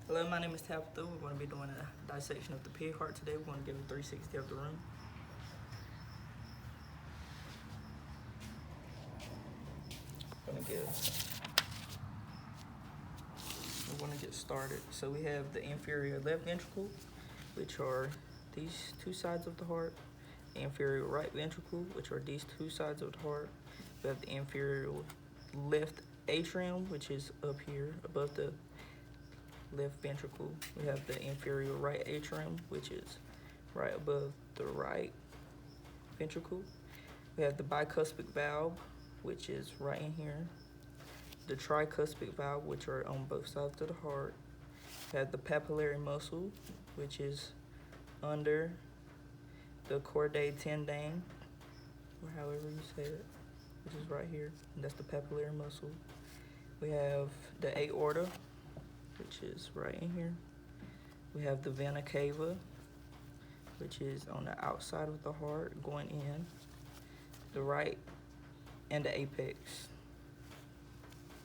Hello, my name is Tabitha. We're going to be doing a dissection of the pig heart today. We're going to give a 360 of the room. We're going to get started. So we have the inferior left ventricle, which are these two sides of the heart. The inferior right ventricle, which are these two sides of the heart. We have the inferior left atrium, which is up here above the left ventricle. We have the inferior right atrium, which is right above the right ventricle. We have the bicuspid valve, which is right in here. The tricuspid valve, which are on both sides of the heart. We have the papillary muscle, which is under the chordae tendineae, or however you say it, which is right here. And that's the papillary muscle. We have the aorta, which is right in here. We have the vena cava, which is on the outside of the heart going in, the right and the apex.